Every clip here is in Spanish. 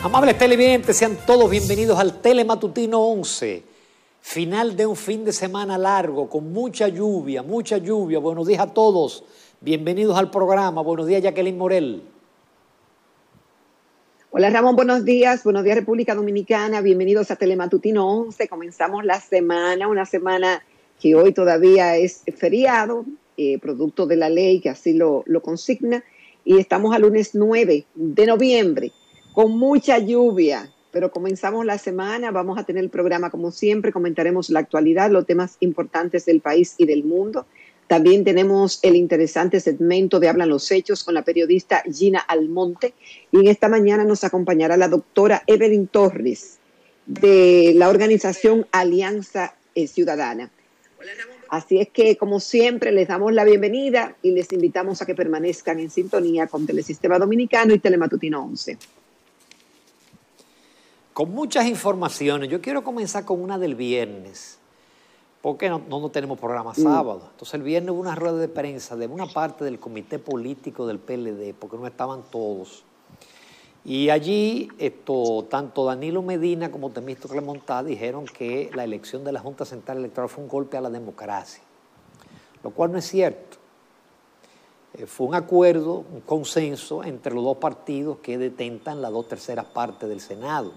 Amables televidentes, sean todos bienvenidos al Telematutino 11. Final de un fin de semana largo, con mucha lluvia, mucha lluvia. Buenos días a todos. Bienvenidos al programa. Buenos días, Jacqueline Morel. Hola Ramón, buenos días República Dominicana, bienvenidos a Telematutino 11. Comenzamos la semana, una semana que hoy todavía es feriado, producto de la ley que así lo consigna, y estamos al lunes 9 de noviembre. Con mucha lluvia, pero comenzamos la semana, vamos a tener el programa como siempre, comentaremos la actualidad, los temas importantes del país y del mundo. También tenemos el interesante segmento de Hablan los Hechos con la periodista Gina Almonte, y en esta mañana nos acompañará la doctora Evelyn Torres de la organización Alianza Ciudadana. Así es que, como siempre, les damos la bienvenida y les invitamos a que permanezcan en sintonía con Telesistema Dominicano y Telematutino 11. Con muchas informaciones. Yo quiero comenzar con una del viernes, porque no tenemos programa sábado. Entonces el viernes hubo una rueda de prensa de una parte del comité político del PLD, porque no estaban todos. Y allí tanto Danilo Medina como Temístocles Montá dijeron que la elección de la Junta Central Electoral fue un golpe a la democracia, lo cual no es cierto. Fue un acuerdo, un consenso entre los dos partidos que detentan las 2/3 partes del Senado.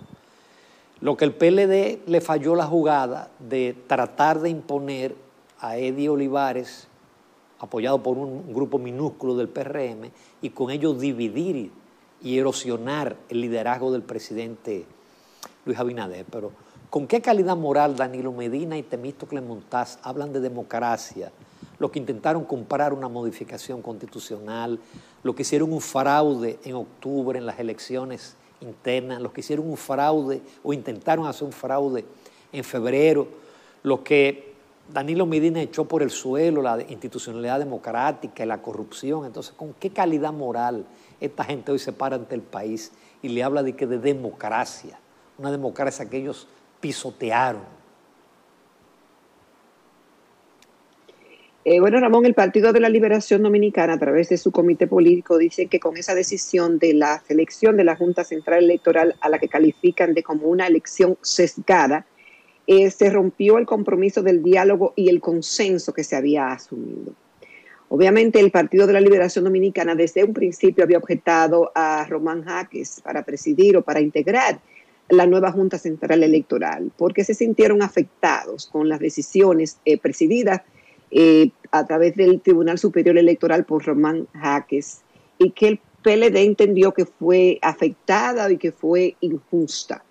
Lo que el PLD le falló la jugada de tratar de imponer a Eddie Olivares, apoyado por un grupo minúsculo del PRM, y con ello dividir y erosionar el liderazgo del presidente Luis Abinader. Pero ¿con qué calidad moral Danilo Medina y Temístocles Montá hablan de democracia? Los que intentaron comprar una modificación constitucional, los que hicieron un fraude en octubre en las elecciones internas, los que hicieron un fraude o intentaron hacer un fraude en febrero, los que Danilo Medina echó por el suelo la institucionalidad democrática y la corrupción. Entonces, ¿con qué calidad moral esta gente hoy se para ante el país y le habla de democracia? Una democracia que ellos pisotearon. Bueno, Ramón, el Partido de la Liberación Dominicana, a través de su comité político, dice que con esa decisión de la selección de la Junta Central Electoral, a la que califican de como una elección sesgada, se rompió el compromiso del diálogo y el consenso que se había asumido. Obviamente, el Partido de la Liberación Dominicana desde un principio había objetado a Román Jaques para presidir o para integrar la nueva Junta Central Electoral, porque se sintieron afectados con las decisiones presididas a través del Tribunal Superior Electoral por Román Jaques, y que el PLD entendió que fue afectada y que fue injusta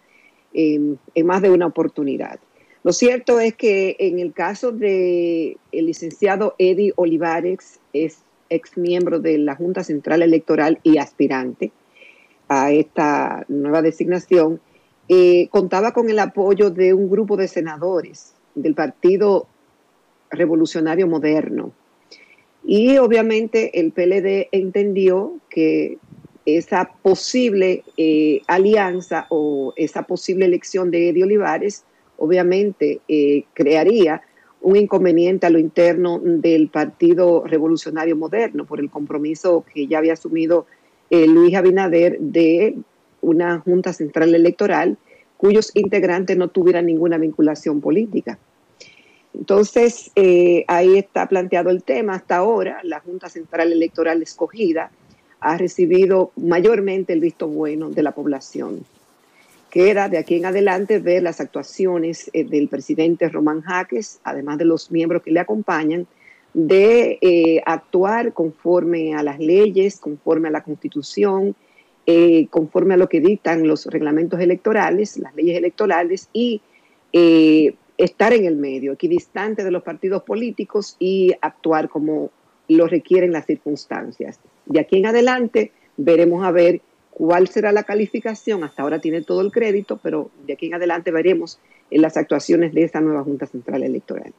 en más de una oportunidad. Lo cierto es que en el caso del licenciado Eddie Olivares, es ex miembro de la Junta Central Electoral y aspirante a esta nueva designación, contaba con el apoyo de un grupo de senadores del Partido Revolucionario Moderno, y obviamente el PLD entendió que esa posible alianza o esa posible elección de Eddie Olivares obviamente crearía un inconveniente a lo interno del Partido Revolucionario Moderno por el compromiso que ya había asumido Luis Abinader de una Junta Central Electoral cuyos integrantes no tuvieran ninguna vinculación política. Entonces, ahí está planteado el tema. Hasta ahora, la Junta Central Electoral escogida ha recibido mayormente el visto bueno de la población. Queda de aquí en adelante ver las actuaciones del presidente Román Jaques, además de los miembros que le acompañan, de actuar conforme a las leyes, conforme a la Constitución, conforme a lo que dictan los reglamentos electorales, las leyes electorales, y estar en el medio, equidistante de los partidos políticos, y actuar como lo requieren las circunstancias. De aquí en adelante veremos a ver cuál será la calificación. Hasta ahora tiene todo el crédito, pero de aquí en adelante veremos las actuaciones de esta nueva Junta Central Electoral.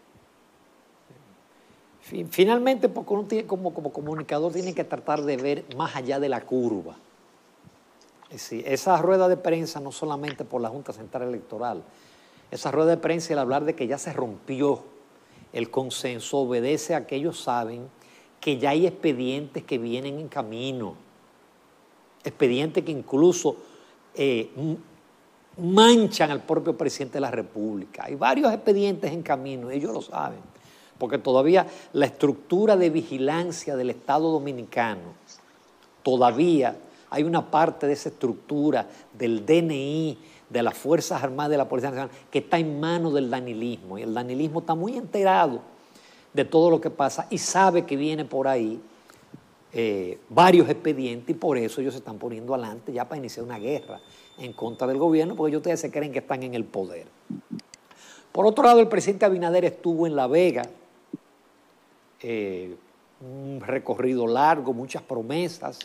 Finalmente, porque uno tiene, como comunicador, tiene que tratar de ver más allá de la curva. Es decir, esa rueda de prensa no solamente por la Junta Central Electoral, esa rueda de prensa, el hablar de que ya se rompió el consenso, obedece a que ellos saben que ya hay expedientes que vienen en camino, expedientes que incluso manchan al propio presidente de la República. Hay varios expedientes en camino, ellos lo saben, porque todavía la estructura de vigilancia del Estado Dominicano, todavía hay una parte de esa estructura del DNI, de las Fuerzas Armadas, de la Policía Nacional, que está en manos del danilismo, y el danilismo está muy enterado de todo lo que pasa y sabe que viene por ahí varios expedientes, y por eso ellos se están poniendo adelante ya para iniciar una guerra en contra del gobierno, porque ellos ustedes se creen que están en el poder. Por otro lado, el presidente Abinader estuvo en La Vega, un recorrido largo, muchas promesas,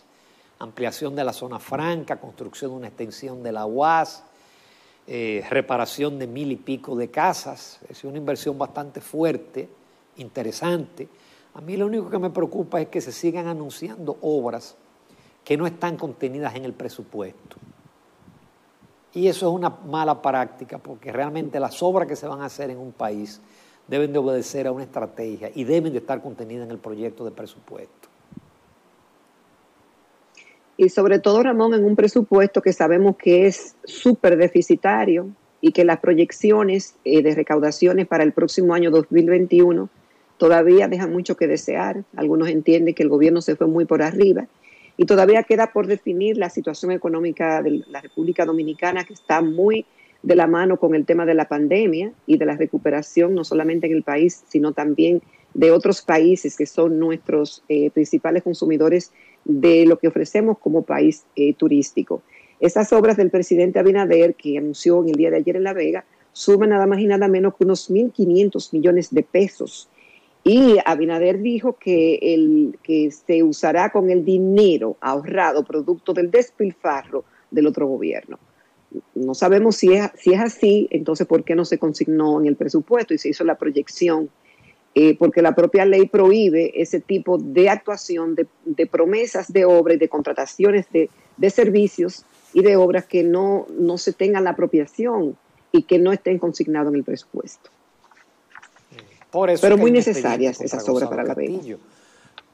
ampliación de la zona franca, construcción de una extensión de la UAS, reparación de 1,000 y pico de casas. Es una inversión bastante fuerte, interesante. A mí lo único que me preocupa es que se sigan anunciando obras que no están contenidas en el presupuesto. Y eso es una mala práctica, porque realmente las obras que se van a hacer en un país deben de obedecer a una estrategia y deben de estar contenidas en el proyecto de presupuesto. Y sobre todo, Ramón, en un presupuesto que sabemos que es súper deficitario y que las proyecciones de recaudaciones para el próximo año 2021 todavía dejan mucho que desear. Algunos entienden que el gobierno se fue muy por arriba y todavía queda por definir la situación económica de la República Dominicana, que está muy de la mano con el tema de la pandemia y de la recuperación, no solamente en el país, sino también de otros países que son nuestros principales consumidores de lo que ofrecemos como país turístico. Esas obras del presidente Abinader, que anunció en el día de ayer en La Vega, suman nada más y nada menos que unos 1.500 millones de pesos. Y Abinader dijo que se usará con el dinero ahorrado producto del despilfarro del otro gobierno. No sabemos si es así, entonces ¿por qué no se consignó en el presupuesto y se hizo la proyección? Porque la propia ley prohíbe ese tipo de actuación, de promesas de obra y de contrataciones de servicios y de obras que no se tengan la apropiación y que no estén consignados en el presupuesto. Pero muy necesarias esas obras para La Vega.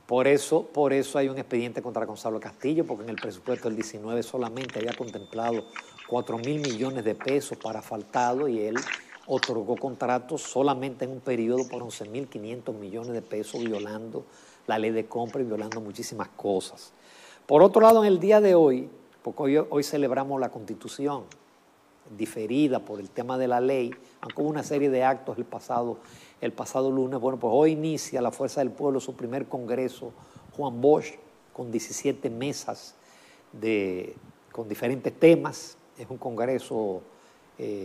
Por eso hay un expediente contra Gonzalo Castillo, porque en el presupuesto del 19 solamente había contemplado 4,000 millones de pesos para asfaltado y él otorgó contratos solamente en un periodo por 11.500 millones de pesos, violando la ley de compra y violando muchísimas cosas. Por otro lado, en el día de hoy, porque hoy celebramos la Constitución, diferida por el tema de la ley, aunque hubo una serie de actos el pasado lunes, bueno, pues hoy inicia la Fuerza del Pueblo su primer congreso Juan Bosch, con 17 mesas con diferentes temas. Es un congreso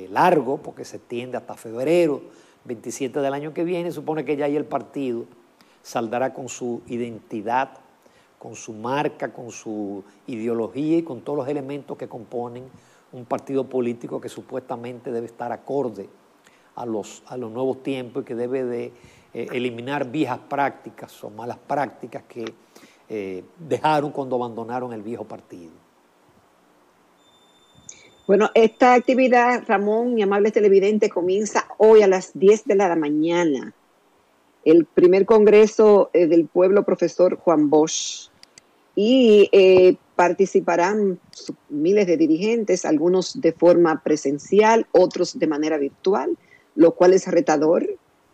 largo, porque se extiende hasta febrero 27 del año que viene. Supone que ya ahí el partido saldrá con su identidad, con su marca, con su ideología y con todos los elementos que componen un partido político que supuestamente debe estar acorde a los nuevos tiempos y que debe de eliminar viejas prácticas o malas prácticas que dejaron cuando abandonaron el viejo partido. Bueno, esta actividad, Ramón y amables televidentes, comienza hoy a las 10 de la mañana. El primer congreso del pueblo profesor Juan Bosch. Y participarán miles de dirigentes, algunos de forma presencial, otros de manera virtual, lo cual es retador.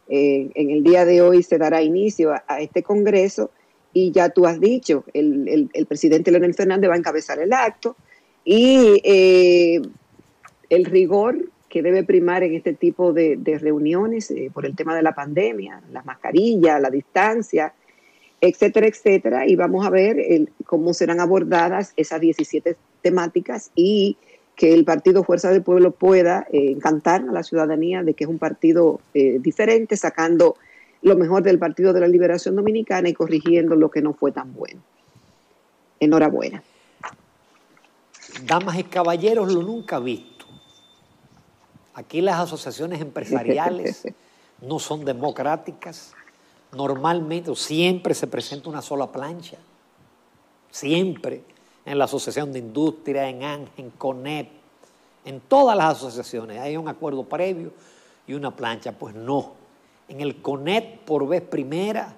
En el día de hoy se dará inicio a este congreso y ya tú has dicho, el presidente Leonel Fernández va a encabezar el acto y el rigor que debe primar en este tipo de reuniones por el tema de la pandemia, las mascarillas, la distancia, etcétera, etcétera, y vamos a ver cómo serán abordadas esas 17 temáticas y que el partido Fuerza del Pueblo pueda encantar a la ciudadanía de que es un partido diferente, sacando lo mejor del Partido de la Liberación Dominicana y corrigiendo lo que no fue tan bueno. Enhorabuena. Damas y caballeros, lo nunca visto. Aquí las asociaciones empresariales no son democráticas. Normalmente o siempre se presenta una sola plancha. Siempre. En la Asociación de Industria, en ANG, en CONEP, en todas las asociaciones hay un acuerdo previo y una plancha. Pues no. En el CONEP, por vez primera,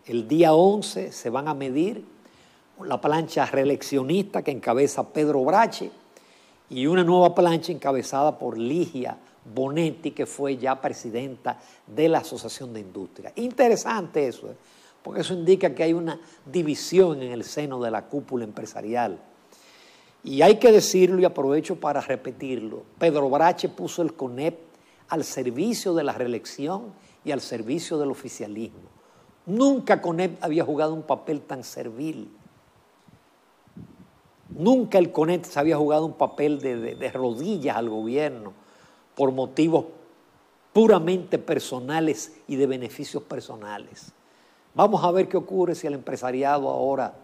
el día 11 se van a medir la plancha reeleccionista que encabeza Pedro Brache y una nueva plancha encabezada por Ligia Bonetti, que fue ya presidenta de la Asociación de Industria. Interesante eso, porque eso indica que hay una división en el seno de la cúpula empresarial. Y hay que decirlo, y aprovecho para repetirlo, Pedro Brache puso el CONEP al servicio de la reelección y al servicio del oficialismo. Nunca CONEP había jugado un papel tan servil. Nunca el CONEP se había jugado un papel de rodillas al gobierno por motivos puramente personales y de beneficios personales. Vamos a ver qué ocurre si el empresariado ahora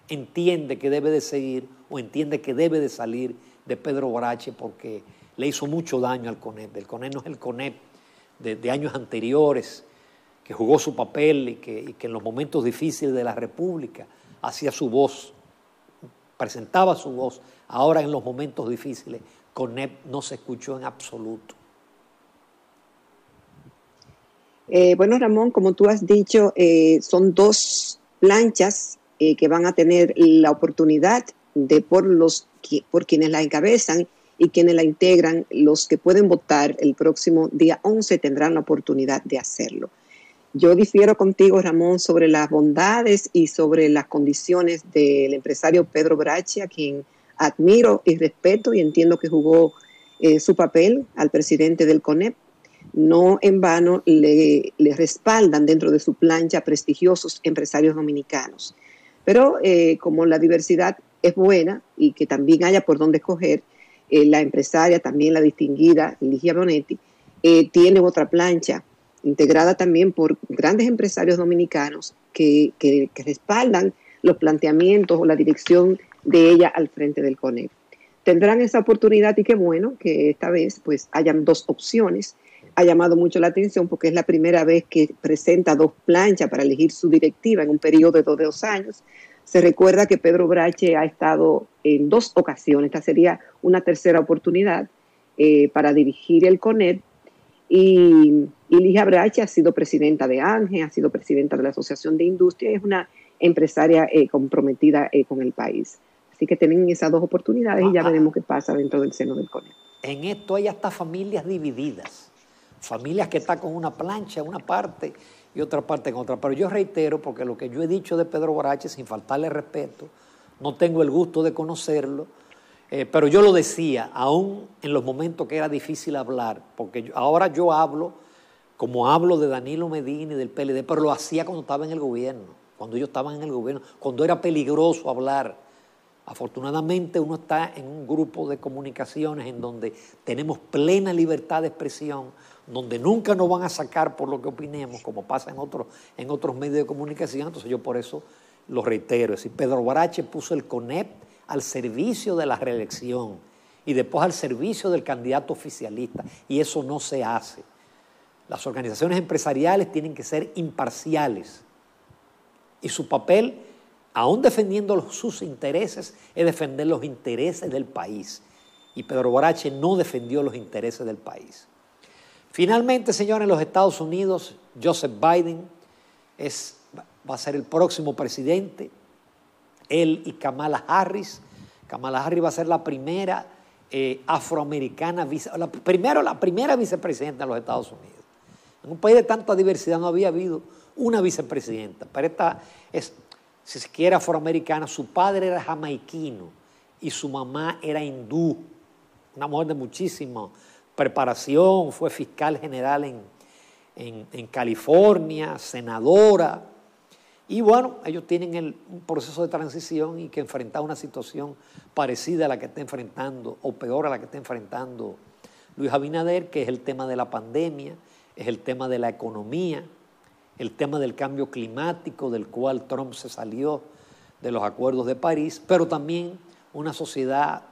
entiende que debe de seguir o entiende que debe de salir de Pedro Brache, porque le hizo mucho daño al CONEP. El CONEP no es el CONEP de años anteriores, que jugó su papel y que en los momentos difíciles de la República hacía su voz, presentaba su voz. Ahora en los momentos difíciles, CONEP no se escuchó en absoluto. Bueno, Ramón, como tú has dicho, son dos planchas que van a tener la oportunidad de por quienes la encabezan y quienes la integran, los que pueden votar el próximo día 11 tendrán la oportunidad de hacerlo. Yo difiero contigo, Ramón, sobre las bondades y sobre las condiciones del empresario Pedro Brache, a quien admiro y respeto y entiendo que jugó su papel al presidente del CONEP. No en vano le respaldan dentro de su plancha prestigiosos empresarios dominicanos. Pero como la diversidad es buena y que también haya por dónde escoger, la empresaria, también la distinguida Ligia Bonetti, tiene otra plancha integrada también por grandes empresarios dominicanos que respaldan los planteamientos o la dirección de ella al frente del CONEP. Tendrán esa oportunidad y qué bueno que esta vez pues hayan dos opciones. Ha llamado mucho la atención porque es la primera vez que presenta dos planchas para elegir su directiva en un periodo de 2 años. Se recuerda que Pedro Brache ha estado en 2 ocasiones. Esta sería una tercera oportunidad para dirigir el CONEP. Y Ligia Brache ha sido presidenta de ANGE, ha sido presidenta de la Asociación de Industria y es una empresaria comprometida con el país. Así que tienen esas 2 oportunidades y ya veremos qué pasa dentro del seno del CONEP. En esto hay hasta familias divididas, familias que están con una plancha en una parte y otra parte en otra. Pero yo reitero, porque lo que yo he dicho de Pedro Brache, sin faltarle respeto, no tengo el gusto de conocerlo, pero yo lo decía, aún en los momentos que era difícil hablar, porque ahora yo hablo como hablo de Danilo Medina y del PLD, pero lo hacía cuando estaba en el gobierno, cuando ellos estaban en el gobierno, cuando era peligroso hablar. Afortunadamente uno está en un grupo de comunicaciones en donde tenemos plena libertad de expresión, donde nunca nos van a sacar por lo que opinemos, como pasa en otros medios de comunicación. Entonces yo por eso lo reitero. Es decir, Pedro Brache puso el CONEP al servicio de la reelección y después al servicio del candidato oficialista, y eso no se hace. Las organizaciones empresariales tienen que ser imparciales y su papel, aún defendiendo sus intereses, es defender los intereses del país. Y Pedro Brache no defendió los intereses del país. Finalmente, señores, en los Estados Unidos, Joseph Biden va a ser el próximo presidente. Él y Kamala Harris. Kamala Harris va a ser la primera afroamericana, la primera vicepresidenta de los Estados Unidos. En un país de tanta diversidad no había habido una vicepresidenta, pero esta es, si se quiere, afroamericana. Su padre era jamaiquino y su mamá era hindú, una mujer de muchísima preparación, fue fiscal general en California, senadora. Y bueno, ellos tienen un proceso de transición y que enfrentar una situación parecida a la que está enfrentando, o peor a la que está enfrentando Luis Abinader, que es el tema de la pandemia, es el tema de la economía, el tema del cambio climático, del cual Trump se salió de los acuerdos de París, pero también una sociedad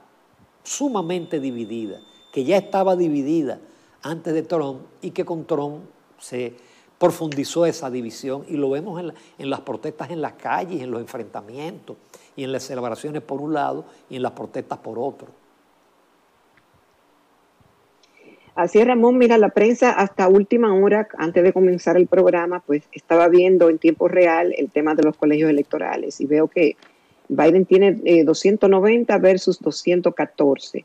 sumamente dividida, que ya estaba dividida antes de Trump y que con Trump se profundizó esa división, y lo vemos en las protestas en las calles, en los enfrentamientos y en las celebraciones por un lado y en las protestas por otro. Así es, Ramón. Mira, la prensa hasta última hora, antes de comenzar el programa, pues estaba viendo en tiempo real el tema de los colegios electorales y veo que Biden tiene 290 versus 214.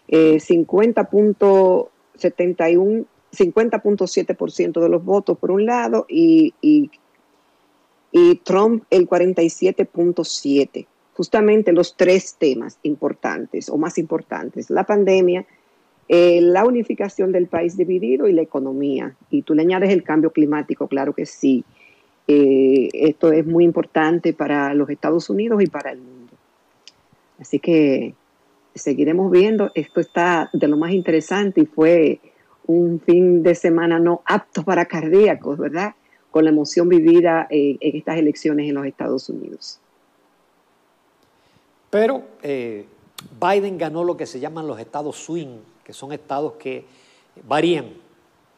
50.7% de los votos por un lado y Trump el 47.7%. Justamente los tres temas importantes o más importantes: la pandemia, la unificación del país dividido y la economía. Y tú le añades el cambio climático, claro que sí. Esto es muy importante para los Estados Unidos y para el mundo. Así que seguiremos viendo. Esto está de lo más interesante y fue un fin de semana no apto para cardíacos, ¿verdad? Con la emoción vivida en estas elecciones en los Estados Unidos. Pero Biden ganó lo que se llaman los estados swing, que son estados que varían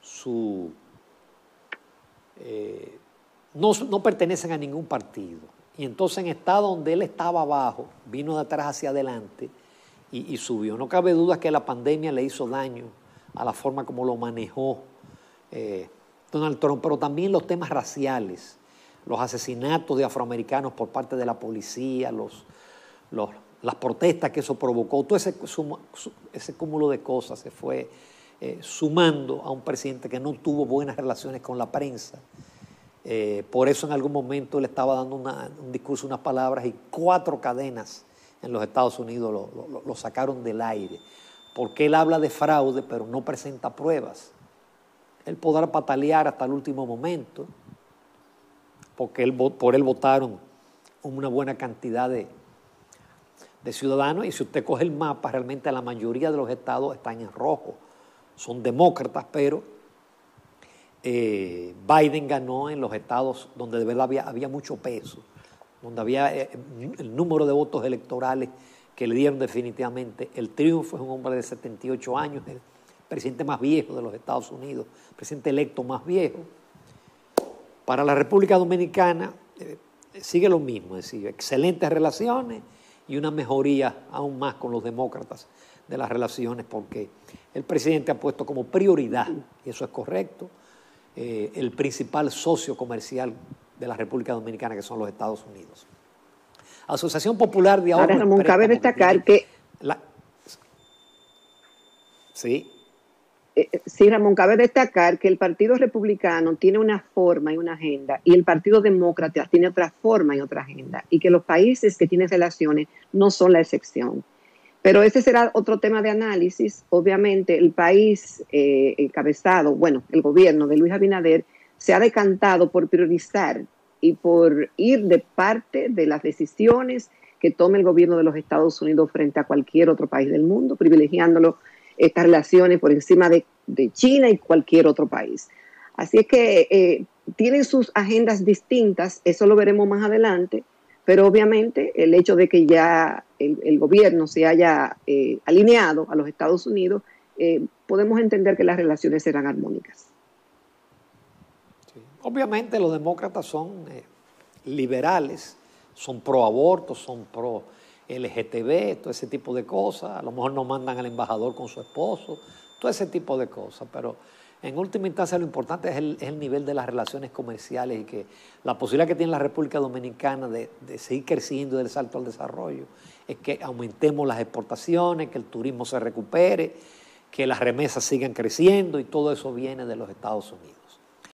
su... no pertenecen a ningún partido. Y entonces en estados donde él estaba abajo, vino de atrás hacia adelante y subió. No cabe duda que la pandemia le hizo daño a la forma como lo manejó Donald Trump, pero también los temas raciales, los asesinatos de afroamericanos por parte de la policía, las protestas que eso provocó, todo ese cúmulo de cosas se fue sumando a un presidente que no tuvo buenas relaciones con la prensa. Por eso en algún momento él estaba dando un discurso, unas palabras, y 4 cadenas en los Estados Unidos lo sacaron del aire, porque él habla de fraude pero no presenta pruebas. Él podrá patalear hasta el último momento, porque por él votaron una buena cantidad de ciudadanos, y si usted coge el mapa, realmente la mayoría de los estados están en rojo, son demócratas, pero Biden ganó en los estados donde de verdad había mucho peso, donde había el número de votos electorales que le dieron definitivamente el triunfo. Es un hombre de 78 años, el presidente más viejo de los Estados Unidos, el presidente electo más viejo. Para la República Dominicana sigue lo mismo, es decir, excelentes relaciones y una mejoría aún más con los demócratas de las relaciones, porque el presidente ha puesto como prioridad, y eso es correcto, el principal socio comercial de la República Dominicana, que son los Estados Unidos. Asociación Popular de Ahorro. Ahora, Ramón, cabe destacar que... Sí. Sí, Ramón, cabe destacar que el Partido Republicano tiene una forma y una agenda, y el Partido Demócrata tiene otra forma y otra agenda, y que los países que tienen relaciones no son la excepción. Pero ese será otro tema de análisis. Obviamente el país encabezado, el gobierno de Luis Abinader se ha decantado por priorizar y por ir de parte de las decisiones que tome el gobierno de los Estados Unidos frente a cualquier otro país del mundo, privilegiándolo estas relaciones por encima de China y cualquier otro país. Así es que tienen sus agendas distintas, eso lo veremos más adelante, pero obviamente el hecho de que ya el gobierno se haya alineado a los Estados Unidos, podemos entender que las relaciones serán armónicas. Sí. Obviamente los demócratas son liberales, son pro aborto, son pro LGTB, todo ese tipo de cosas. A lo mejor no mandan al embajador con su esposo, todo ese tipo de cosas, pero en última instancia lo importante es el nivel de las relaciones comerciales, y que la posibilidad que tiene la República Dominicana de seguir creciendo del salto al desarrollo es que aumentemos las exportaciones, que el turismo se recupere, que las remesas sigan creciendo, y todo eso viene de los Estados Unidos.